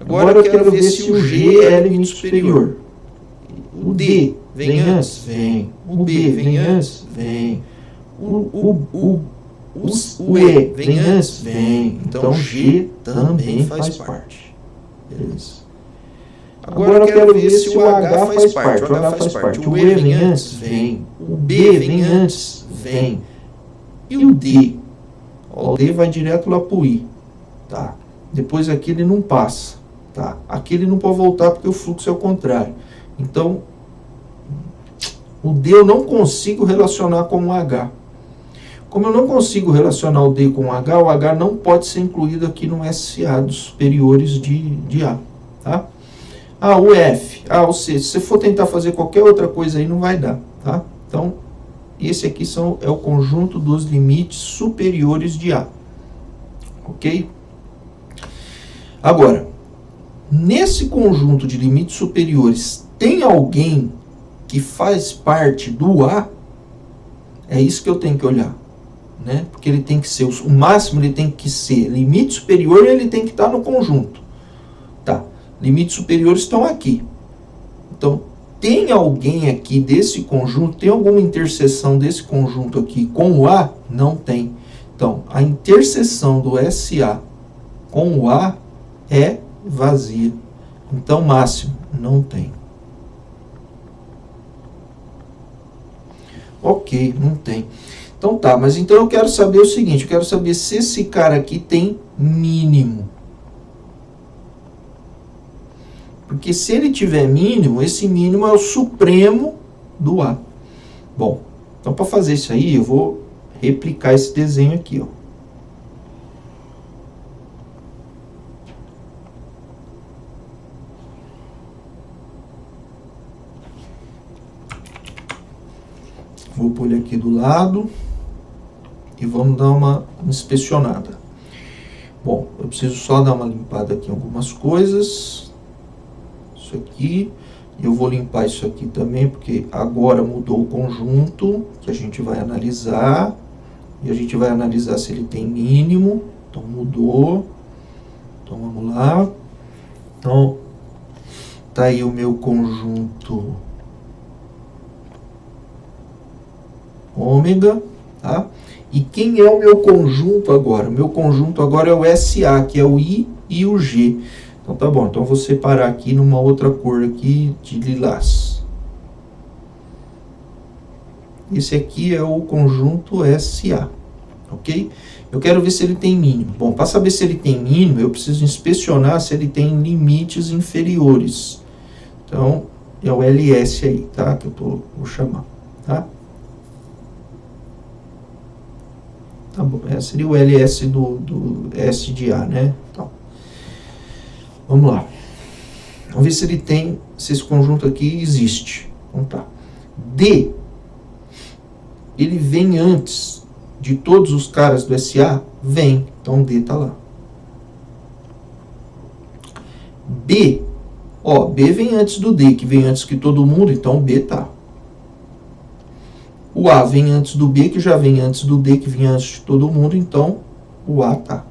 Agora eu quero ver se o G é limite superior. O D vem antes? Vem. O B vem antes? Vem. O E vem antes? Vem. Então, G também faz parte. Beleza. Agora eu quero ver se o H faz parte. O H faz parte. O E vem antes? Vem. O B vem antes? Vem. E o D? O D vai direto lá para o I. Tá? Depois aqui ele não passa. Tá? Aqui ele não pode voltar porque o fluxo é o contrário. Então, o D eu não consigo relacionar com o H. Como eu não consigo relacionar o D com o H não pode ser incluído aqui no SA dos superiores de A. Tá? O F, o C. Se você for tentar fazer qualquer outra coisa aí, não vai dar. Tá? Então, Esse aqui é o conjunto dos limites superiores de A. Ok? Agora, nesse conjunto de limites superiores, tem alguém que faz parte do A? É isso que eu tenho que olhar, né? Porque ele tem que ser, o máximo ele tem que ser limite superior e ele tem que estar no conjunto. Tá, limites superiores estão aqui. Então, tem alguém aqui desse conjunto, tem alguma interseção desse conjunto aqui com o A? Não tem. Então, a interseção do SA com o A é vazia. Então, máximo, não tem. Ok, não tem. Então tá, mas então eu quero saber o seguinte, eu quero saber se esse cara aqui tem mínimo. Porque se ele tiver mínimo, esse mínimo é o supremo do A. Bom, então para fazer isso aí, eu vou replicar esse desenho aqui, ó. Vou pôr ele aqui do lado e vamos dar uma inspecionada. Bom, eu preciso só dar uma limpada aqui em algumas coisas. Isso aqui. Eu vou limpar isso aqui também, porque agora mudou o conjunto que a gente vai analisar. E a gente vai analisar se ele tem mínimo. Então mudou. Então vamos lá. Então, tá aí o meu conjunto ômega, tá? E quem é o meu conjunto agora? O meu conjunto agora é o SA, que é o I e o G. Então tá bom, então eu vou separar aqui numa outra cor aqui de lilás. Esse aqui é o conjunto SA, ok? Eu quero ver se ele tem mínimo. Bom, para saber se ele tem mínimo, eu preciso inspecionar se ele tem limites inferiores. Então, é o LS aí, tá? Que eu vou chamar, tá? Tá bom, esse seria o LS do S de A, né? Então, vamos lá. Vamos ver se ele tem, se esse conjunto aqui existe. Então tá. D, ele vem antes de todos os caras do SA? Vem. Então D tá lá. B, ó, B vem antes do D, que vem antes que todo mundo, então B tá. O A vem antes do B, que já vem antes do D, que vem antes de todo mundo, então o A tá.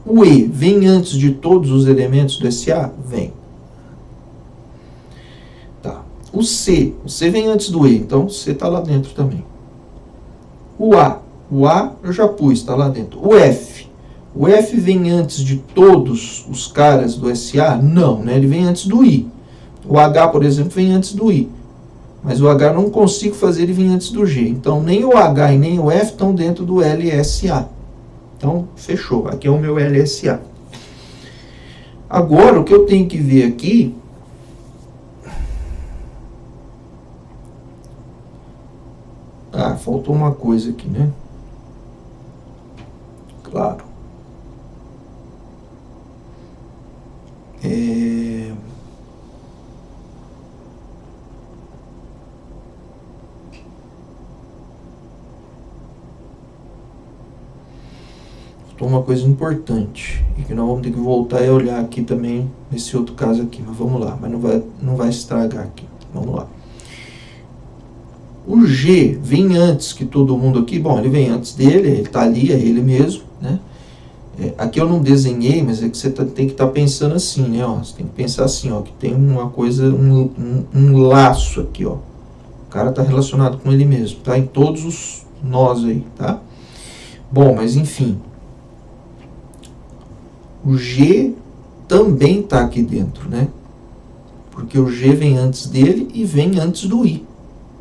O E vem antes de todos os elementos do SA? Vem. Tá. O C vem antes do E, então o C tá lá dentro também. O A eu já pus, tá lá dentro. O F vem antes de todos os caras do SA? Não, né? Ele vem antes do I. O H, por exemplo, vem antes do I. Mas o H eu não consigo fazer ele vir antes do G. Então, nem o H e nem o F estão dentro do LSA. Então, fechou. Aqui é o meu LSA. Agora, o que eu tenho que ver aqui... Ah, faltou uma coisa aqui, né? Claro. Uma coisa importante e que nós vamos ter que voltar e olhar aqui também nesse outro caso aqui, mas vamos lá, mas não vai estragar aqui, vamos lá. O G vem antes que todo mundo aqui, bom, ele vem antes dele, ele tá ali, é ele mesmo, né? Aqui eu não desenhei, mas é que você tem que estar pensando assim, né? Ó, você tem que pensar assim, ó, que tem uma coisa, um laço aqui, ó. O cara tá relacionado com ele mesmo, tá? Em todos os nós aí, tá? Bom, mas enfim. O G também está aqui dentro, né? Porque o G vem antes dele e vem antes do I.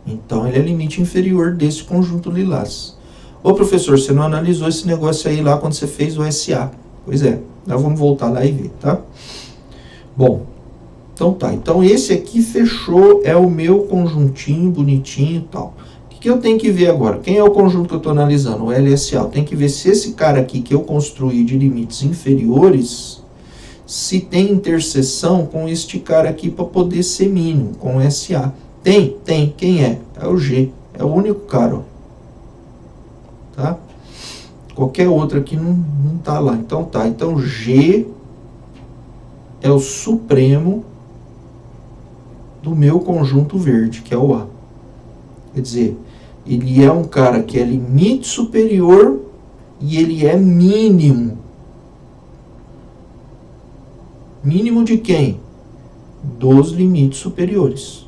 Então, ele é limite inferior desse conjunto lilás. Ô, professor, você não analisou esse negócio aí lá quando você fez o SA. Pois é, nós vamos voltar lá e ver, tá? Bom, então tá. Então, esse aqui fechou, é o meu conjuntinho bonitinho e tal. O que eu tenho que ver agora? Quem é o conjunto que eu estou analisando? O LSA. Eu tenho que ver se esse cara aqui que eu construí de limites inferiores, se tem interseção com este cara aqui para poder ser mínimo, com o SA. Tem. Quem é? É o G. É o único cara, ó. Tá? Qualquer outro aqui não tá lá. Então tá. Então G é o supremo do meu conjunto verde, que é o A. Quer dizer, ele é um cara que é limite superior e ele é mínimo. Mínimo de quem? Dos limites superiores.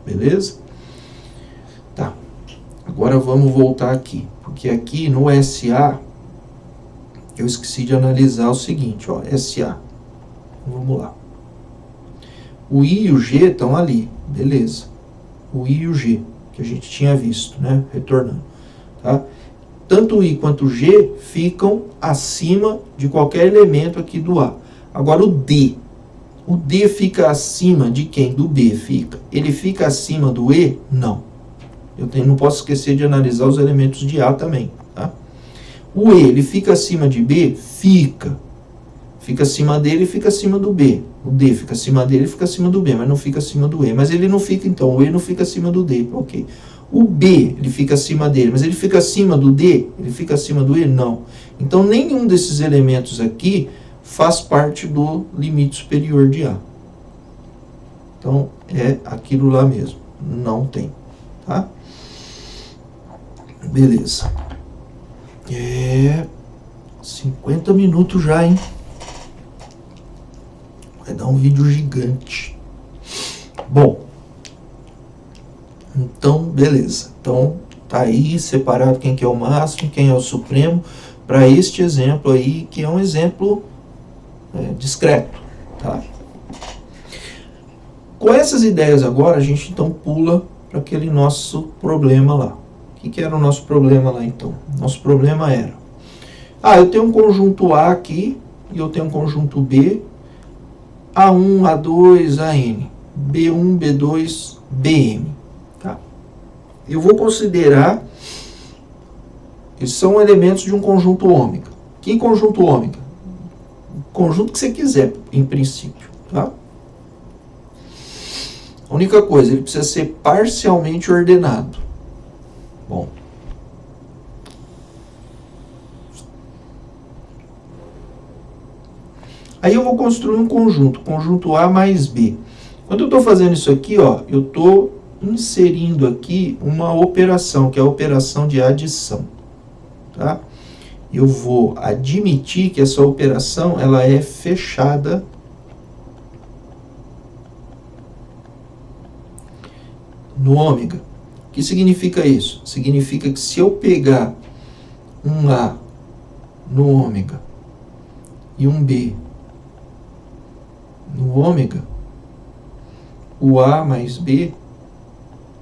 Beleza? Tá. Agora vamos voltar aqui. Porque aqui no SA, eu esqueci de analisar o seguinte, ó. SA. Vamos lá. O I e o G estão ali. Beleza. O I e o G, que a gente tinha visto, né? Retornando. Tá? Tanto o I quanto o G ficam acima de qualquer elemento aqui do A. Agora o D. O D fica acima de quem? Do B fica. Ele fica acima do E? Não. Eu não posso esquecer de analisar os elementos de A também. Tá? O E, ele fica acima de B? Fica. Fica acima dele e fica acima do B. O D fica acima dele e fica acima do B, mas não fica acima do E. Mas ele não fica, então, o E não fica acima do D. Ok. O B, ele fica acima dele, mas ele fica acima do D? Ele fica acima do E? Não. Então, nenhum desses elementos aqui faz parte do limite superior de A. Então, é aquilo lá mesmo. Não tem. Tá? Beleza. 50 minutos já, hein? Vai dar um vídeo gigante. Bom. Então, beleza. Então, tá aí separado quem que é o máximo, quem é o supremo, para este exemplo aí, que é um exemplo discreto, tá? Com essas ideias agora, a gente então pula para aquele nosso problema lá. O que era o nosso problema lá então? Nosso problema era, eu tenho um conjunto A aqui, e eu tenho um conjunto B, A1, A2, AN, B1, B2, BM. Tá? Eu vou considerar que são elementos de um conjunto ômega. Que conjunto ômega? O conjunto que você quiser, em princípio. Tá? A única coisa, ele precisa ser parcialmente ordenado. Bom. Aí eu vou construir um conjunto A mais B. Quando eu estou fazendo isso aqui, ó, eu estou inserindo aqui uma operação, que é a operação de adição. Tá? Eu vou admitir que essa operação ela é fechada no ômega. O que significa isso? Significa que se eu pegar um A no ômega e um B no ômega, o A mais B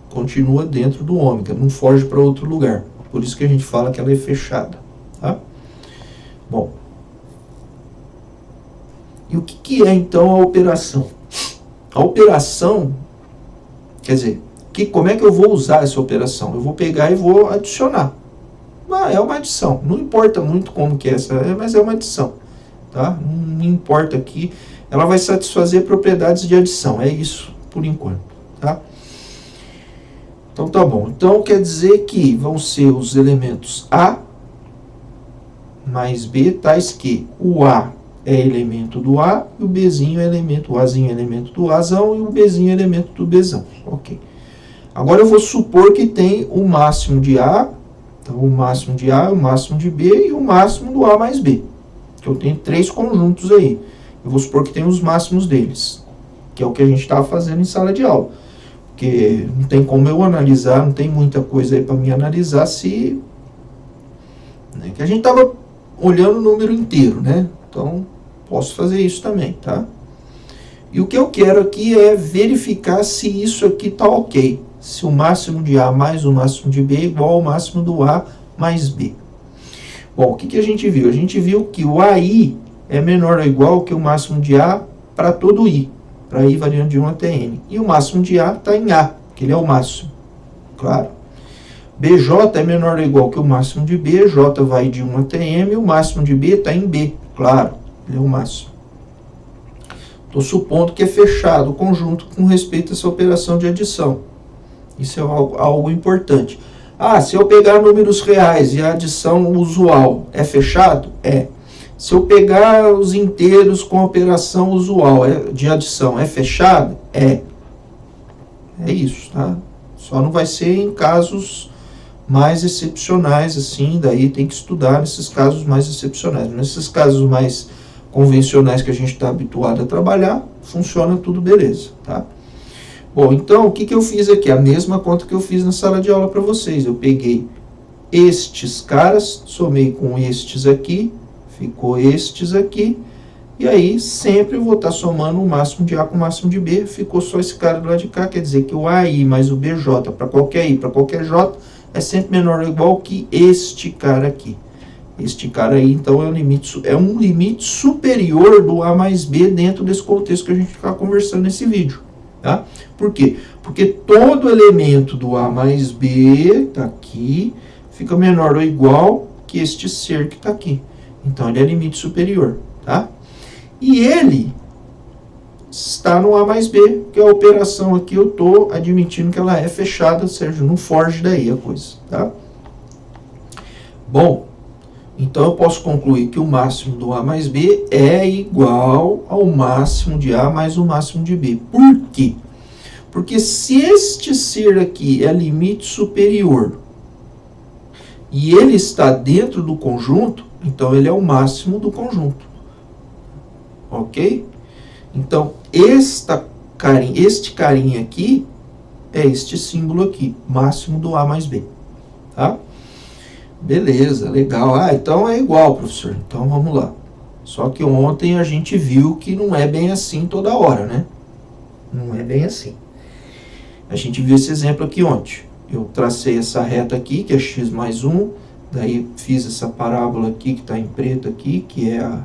continua dentro do ômega, não foge para outro lugar. Por isso que a gente fala que ela é fechada. Tá? Bom. E o que é então a operação? A operação, quer dizer, como é que eu vou usar essa operação? Eu vou pegar e vou adicionar. É uma adição. Não importa muito como que é essa, mas é uma adição. Tá? Não importa aqui. Ela vai satisfazer propriedades de adição. É isso, por enquanto. Tá? Então tá bom. Então quer dizer que vão ser os elementos A mais B, tais que o A é elemento do A e o Bzinho é elemento, o Azinho é elemento do Azão e o Bzinho é elemento do Bzão. Ok. Agora eu vou supor que tem o máximo de A, então o máximo de A, o máximo de B e o máximo do A mais B. Que eu tenho 3 conjuntos aí. Eu vou supor que tem os máximos deles, que é o que a gente estava fazendo em sala de aula. Porque não tem como eu analisar, não tem muita coisa aí para me analisar se... Né, que a gente estava olhando o número inteiro, né? Então, posso fazer isso também, tá? E o que eu quero aqui é verificar se isso aqui está ok. Se o máximo de A mais o máximo de B é igual ao máximo do A mais B. Bom, o que a gente viu? A gente viu que o AI é menor ou igual que o máximo de A para todo I. Para I variando de 1 até N. E o máximo de A está em A, que ele é o máximo. Claro. BJ é menor ou igual que o máximo de B, J vai de 1 até M, e o máximo de B está em B. Claro, ele é o máximo. Estou supondo que é fechado o conjunto com respeito a essa operação de adição. Isso é algo importante. Se eu pegar números reais e a adição usual é fechado? É. Se eu pegar os inteiros com a operação usual de adição, é fechado? É. É isso, tá? Só não vai ser em casos mais excepcionais, assim, daí tem que estudar nesses casos mais excepcionais. Nesses casos mais convencionais que a gente está habituado a trabalhar, funciona tudo beleza, tá? Bom, então, o que eu fiz aqui? A mesma conta que eu fiz na sala de aula para vocês. Eu peguei estes caras, somei com estes aqui, ficou estes aqui, e aí sempre eu vou estar somando o máximo de A com o máximo de B, ficou só esse cara do lado de cá, quer dizer que o AI mais o BJ para qualquer I, para qualquer J, é sempre menor ou igual que este cara aqui. Este cara aí, então, é um limite superior do A mais B dentro desse contexto que a gente está conversando nesse vídeo. Tá? Por quê? Porque todo elemento do A mais B, está aqui, fica menor ou igual que este ser que está aqui. Então, ele é limite superior. Tá? E ele está no A mais B, que é a operação aqui, eu estou admitindo que ela é fechada, Sérgio, não foge daí a coisa. Tá? Bom, então eu posso concluir que o máximo do A mais B é igual ao máximo de A mais o máximo de B. Por quê? Porque se este ser aqui é limite superior e ele está dentro do conjunto, então ele é o máximo do conjunto. Ok? Então, este carinha aqui é este símbolo aqui, máximo do A mais B. Tá? Beleza, legal. Então é igual, professor. Então vamos lá. Só que ontem a gente viu que não é bem assim toda hora, né? Não é bem assim. A gente viu esse exemplo aqui ontem. Eu tracei essa reta aqui, que é x mais 1. Daí fiz essa parábola aqui, que está em preto aqui, que é a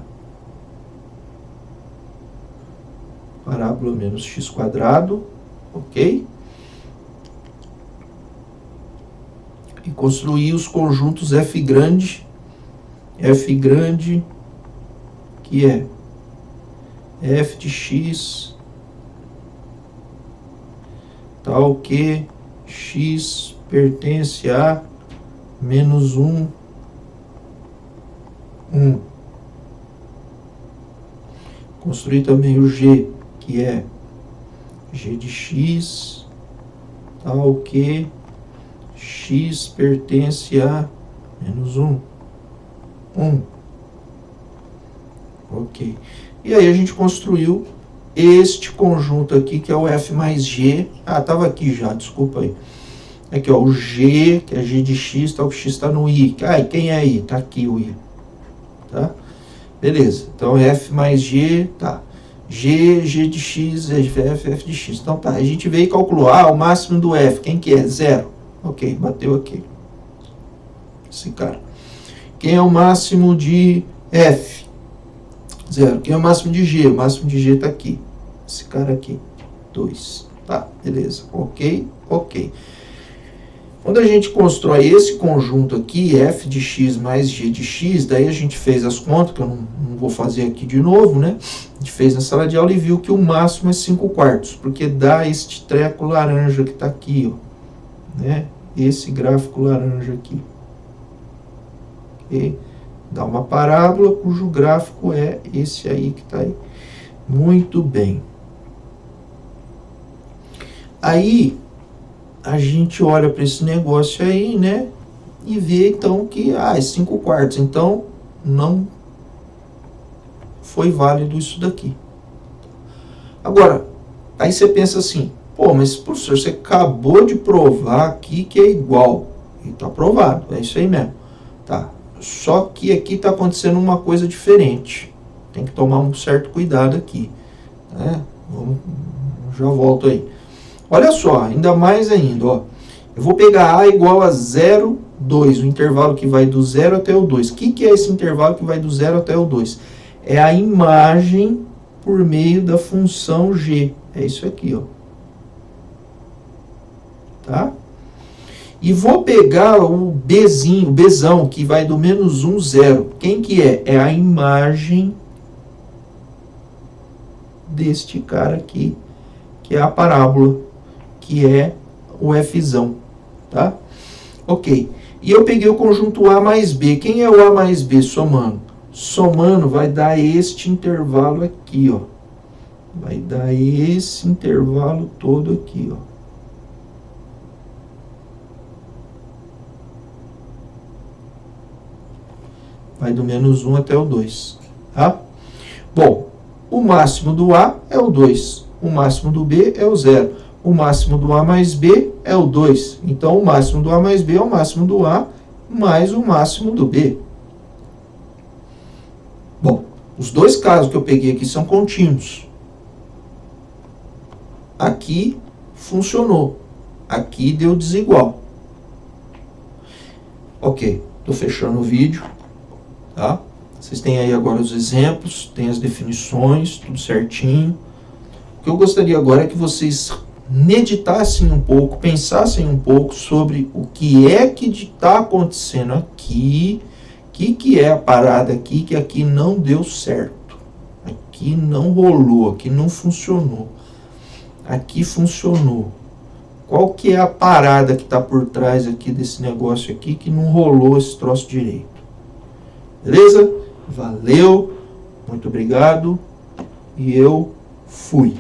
parábola menos x quadrado. Ok? E construir os conjuntos F grande, que é F de x, tal que x pertence a menos 1, 1. Construir também o G, que é G de x, tal que x pertence a menos 1, 1. Ok. E aí a gente construiu este conjunto aqui, que é o F mais G. Estava aqui já, desculpa aí. Aqui, ó, o G, que é G de x, tal que x está no I. E quem é I? Está aqui o I. Tá? Beleza. Então, F mais G, tá. G de x, F de x. Então, tá. A gente veio e calculou. O máximo do F, quem que é? 0. Ok, bateu aqui. Esse cara. Quem é o máximo de F? 0. Quem é o máximo de G? O máximo de G está aqui. Esse cara aqui. 2. Tá, beleza. Ok. Quando a gente constrói esse conjunto aqui, F de x mais G de x, daí a gente fez as contas, que eu não vou fazer aqui de novo, né? A gente fez na sala de aula e viu que o máximo é 5/4, porque dá este treco laranja que está aqui, ó. Né? Esse gráfico laranja aqui. Ok? Dá uma parábola cujo gráfico é esse aí que está aí. Muito bem. Aí, a gente olha para esse negócio aí, né? E vê, então, que, é 5/4. Então, não foi válido isso daqui. Agora, aí você pensa assim, mas, professor, você acabou de provar aqui que é igual. E está provado, é isso aí mesmo. Tá. Só que aqui está acontecendo uma coisa diferente. Tem que tomar um certo cuidado aqui. Né? Já volto aí. Olha só, ainda mais ainda. Ó. Eu vou pegar A igual a 0, 2. O intervalo que vai do 0 até o 2. O que é esse intervalo que vai do 0 até o 2? É a imagem por meio da função G. É isso aqui, ó. Tá? E vou pegar o Bzinho, o Bzão, que vai do menos 1, 0. Quem que é? É a imagem deste cara aqui, que é a parábola, que é o Fzão, tá? Ok. E eu peguei o conjunto A mais B. Quem é o A mais B somando? Somando vai dar este intervalo aqui, ó. Vai dar esse intervalo todo aqui, ó. Vai do menos 1 até o 2, tá? Bom, o máximo do A é o 2. O máximo do B é o 0. O máximo do A mais B é o 2. Então, o máximo do A mais B é o máximo do A mais o máximo do B. Bom, os dois casos que eu peguei aqui são contínuos. Aqui funcionou. Aqui deu desigual. Ok, estou fechando o vídeo. Tá? Vocês têm aí agora os exemplos, tem as definições, tudo certinho. O que eu gostaria agora é que vocês meditassem um pouco, pensassem um pouco sobre o que é que está acontecendo aqui, o que é a parada aqui, que aqui não deu certo, aqui não rolou, aqui não funcionou, aqui funcionou. Qual que é a parada que está por trás aqui desse negócio aqui que não rolou esse troço direito? Beleza? Valeu, muito obrigado e eu fui.